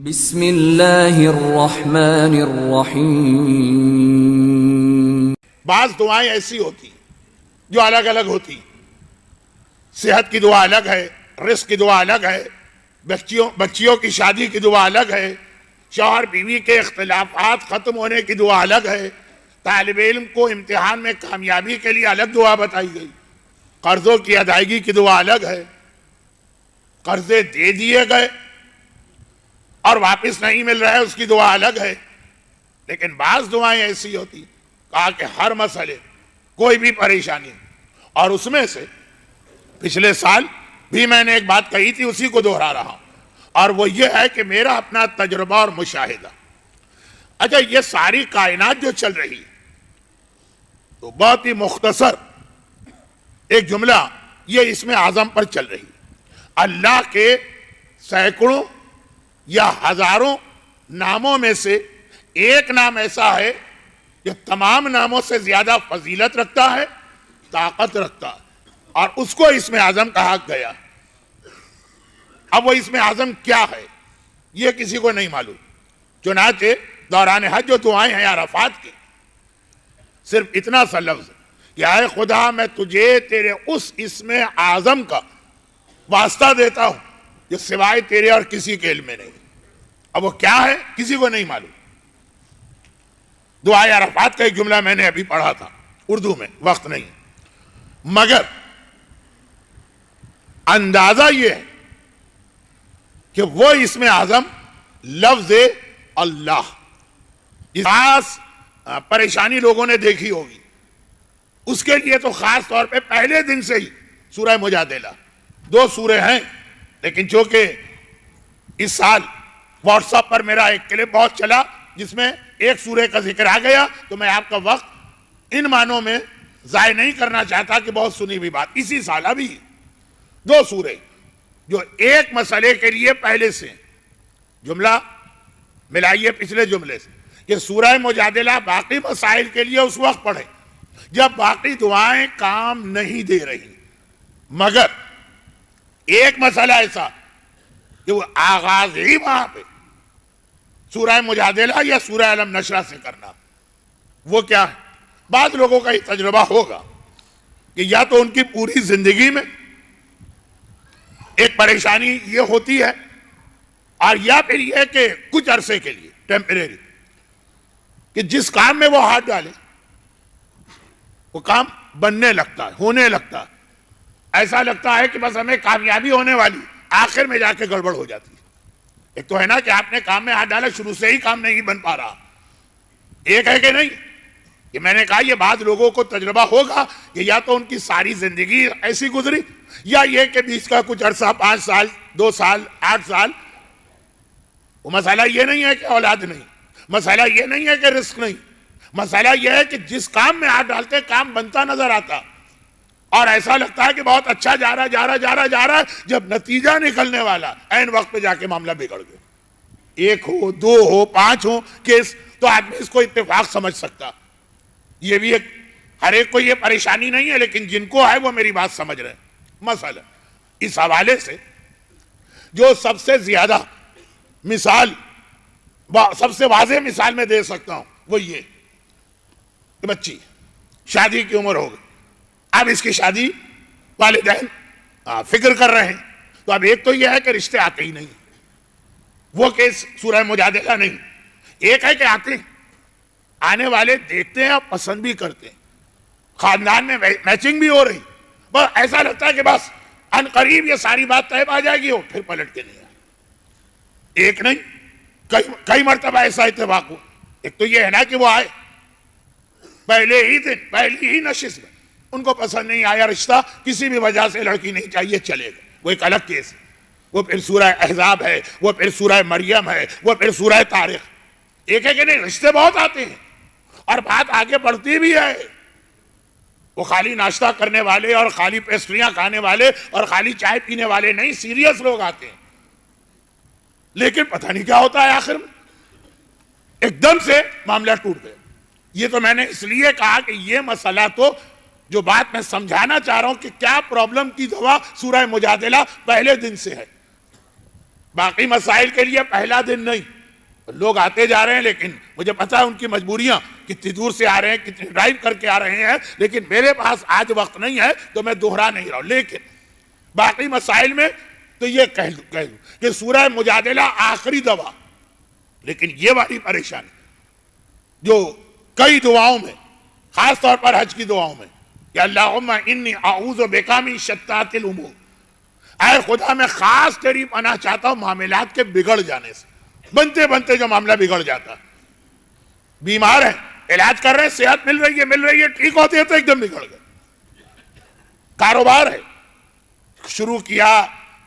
بسم اللہ الرحمن الرحیم۔ بعض دعائیں ایسی ہوتی جو الگ الگ ہوتی، صحت کی دعا الگ ہے، رزق کی دعا الگ ہے، بچیوں کی شادی کی دعا الگ ہے، شوہر بیوی کے اختلافات ختم ہونے کی دعا الگ ہے، طالب علم کو امتحان میں کامیابی کے لیے الگ دعا بتائی گئی، قرضوں کی ادائیگی کی دعا الگ ہے، قرضے دے دیے گئے اور واپس نہیں مل رہا ہے اس کی دعا الگ ہے۔ لیکن بعض دعائیں ایسی ہوتی، کہا کہ ہر مسئلے کوئی بھی پریشانی، اور اس میں سے پچھلے سال بھی میں نے ایک بات کہی تھی، اسی کو دہرا رہا ہوں، اور وہ یہ ہے کہ میرا اپنا تجربہ اور مشاہدہ۔ اچھا، یہ ساری کائنات جو چل رہی ہے تو بہت ہی مختصر ایک جملہ یہ اسم اعظم پر چل رہی ہے۔ اللہ کے سینکڑوں یا ہزاروں ناموں میں سے ایک نام ایسا ہے جو تمام ناموں سے زیادہ فضیلت رکھتا ہے، طاقت رکھتا ہے، اور اس کو اسم اعظم کہا گیا۔ اب وہ اسم اعظم کیا ہے یہ کسی کو نہیں معلوم، چنانچہ دوران حج جو دعائیں ہیں عرفات کی، صرف اتنا سا لفظ کہ اے خدا میں تجھے تیرے اس اسم اعظم کا واسطہ دیتا ہوں جو سوائے تیرے اور کسی کے علم میں نہیں۔ اب وہ کیا ہے کسی کو نہیں معلوم۔ دعائے عرفات کا ایک جملہ میں نے ابھی پڑھا تھا اردو میں، وقت نہیں، مگر اندازہ یہ ہے کہ وہ اسم اعظم لفظ اللہ، خاص پریشانی لوگوں نے دیکھی ہوگی، اس کے لیے تو خاص طور پہ پہلے دن سے ہی سورہ مجادلہ، 2 سورے ہیں، لیکن چونکہ اس سال واٹس ایپ پر میرا ایک کلپ بہت چلا جس میں ایک سورے کا ذکر آ گیا، تو میں آپ کا وقت ان معنوں میں ضائع نہیں کرنا چاہتا کہ بہت سنی ہوئی بات۔ اسی سال ابھی 2 سورے جو ایک مسئلے کے لیے پہلے سے جملہ ملائیے پچھلے جملے سے کہ سورہ مجادلہ باقی مسائل کے لیے اس وقت پڑھیں جب باقی دعائیں کام نہیں دے رہی، مگر ایک مسئلہ ایسا کہ وہ آغاز ہی وہاں پہ سورہ مجادلہ یا سورہ علم نشرہ سے کرنا، وہ کیا ہے؟ بعض لوگوں کا یہ تجربہ ہوگا کہ یا تو ان کی پوری زندگی میں ایک پریشانی یہ ہوتی ہے، اور یا پھر یہ کہ کچھ عرصے کے لیے ٹیمپریری، کہ جس کام میں وہ ہاتھ ڈالے وہ کام بننے لگتا ہے، ہونے لگتا ہے، ایسا لگتا ہے کہ بس ہمیں کامیابی ہونے والی، آخر میں جا کے گڑبڑ ہو جاتی ہے۔ ایک تو ہے نا کہ آپ نے کام میں ہاتھ ڈالا، شروع سے ہی کام نہیں بن پا رہا، ایک ہے کہ نہیں، کہ میں نے کہا یہ بعض لوگوں کو تجربہ ہوگا کہ یا تو ان کی ساری زندگی ایسی گزری، یا یہ کہ بیچ کا کچھ عرصہ 5 سال 2 سال 8 سال، وہ مسئلہ یہ نہیں ہے کہ اولاد نہیں، مسئلہ یہ نہیں ہے کہ رزق نہیں، مسئلہ یہ ہے کہ جس کام میں ہاتھ ڈالتے کام بنتا نظر آتا، اور ایسا لگتا ہے کہ بہت اچھا جا رہا ہے، جب نتیجہ نکلنے والا عین وقت پہ جا کے معاملہ بگڑ گیا۔ 1 ہو 2 ہو 5 ہو کیس تو آدمی اس کو اتفاق سمجھ سکتا، یہ بھی ایک ہر ایک کو یہ پریشانی نہیں ہے، لیکن جن کو ہے وہ میری بات سمجھ رہے ہیں۔ مسئلہ اس حوالے سے جو سب سے زیادہ مثال، سب سے واضح مثال میں دے سکتا ہوں وہ یہ کہ بچی شادی کی عمر ہو گئی، اب اس کی شادی والدین فکر کر رہے ہیں، تو اب ایک تو یہ ہے کہ رشتے آتے ہی نہیں، وہ کیس سورہ مجادلہ نہیں، ایک ہے کہ آتے ہیں، آنے والے دیکھتے ہیں اور پسند بھی کرتے ہیں، خاندان میں میچنگ بھی ہو رہی، بس ایسا لگتا ہے کہ بس ان قریب یہ ساری بات طے آ جائے گی، اور پھر پلٹ کے نہیں آئے۔ ایک نہیں کئی مرتبہ ایسا اتفاق ہوا۔ ایک تو یہ ہے نا کہ وہ آئے پہلے ہی دن پہلی ہی نشست میں، ان کو پسند نہیں آیا رشتہ، کسی بھی وجہ سے لڑکی نہیں چاہیے، چلے گئے، وہ ایک الگ کیس ہے، وہ پھر سورہ احزاب ہے، وہ پھر سورہ مریم ہے، وہ پھر سورہ طارق۔ ایک ہے کہ نہیں رشتے بہت آتے ہیں اور بات آگے بڑھتی بھی ہے، وہ خالی ناشتہ کرنے والے اور خالی پیسٹریاں کھانے والے اور خالی چائے پینے والے نہیں، سیریس لوگ آتے ہیں، لیکن پتہ نہیں کیا ہوتا ہے آخر میں ایک دم سے معاملہ ٹوٹ گیا۔ یہ تو میں نے اس لیے کہا کہ یہ مسئلہ تو جو بات میں سمجھانا چاہ رہا ہوں کہ کیا پرابلم کی دوا سورہ مجادلہ پہلے دن سے ہے، باقی مسائل کے لیے پہلا دن نہیں. لوگ آتے جا رہے ہیں, لیکن مجھے پتا ہے ان کی مجبوریاں, کتنی دور سے آ رہے ہیں, کتنی ڈرائیو کر کے آ رہے ہیں, لیکن میرے پاس آج وقت نہیں ہے تو میں دوہرا نہیں رہا ہوں. لیکن باقی مسائل میں تو یہ کہہ دوں کہ سورہ مجادلہ آخری دوا, لیکن یہ والی پریشانی جو کئی دعاؤں میں, خاص طور پر حج کی دعاؤں میں, کہ اللہم انی اعوذ بک من شتات الامور, اے خدا میں خاص تیری پناہ چاہتا ہوں معاملات کے بگڑ جانے سے. بنتے بنتے جو معاملہ بگڑ جاتا, بیمار ہیں, علاج کر رہے ہیں, صحت مل رہی ہے, ٹھیک ہوتے ہیں تو ایک دم بگڑ گئے. کاروبار ہے, شروع کیا,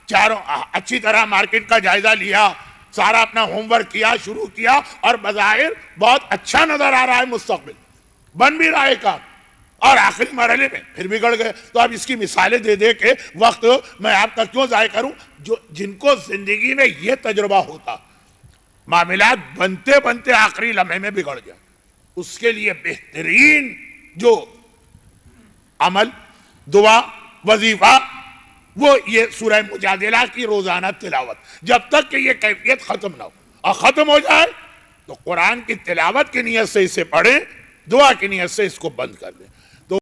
چاروں اچھی طرح مارکیٹ کا جائزہ لیا, سارا اپنا ہوم ورک کیا, شروع کیا, اور بظاہر بہت اچھا نظر آ رہا ہے, مستقبل بن بھی رہا ہے کام, اور آخری مرحلے میں پھر بگڑ گئے. تو اب اس کی مثالیں دے دے کے وقت میں آپ کا کیوں ضائع کروں. جن کو زندگی میں یہ تجربہ ہوتا, معاملات بنتے بنتے آخری لمحے میں بگڑ گیا, اس کے لیے بہترین جو عمل, دعا, وظیفہ, وہ یہ سورہ مجادلہ کی روزانہ تلاوت, جب تک کہ یہ کیفیت ختم نہ ہو. اور ختم ہو جائے تو قرآن کی تلاوت کی نیت سے اسے پڑھیں, دعا کی نیت سے اس کو بند کر دیں.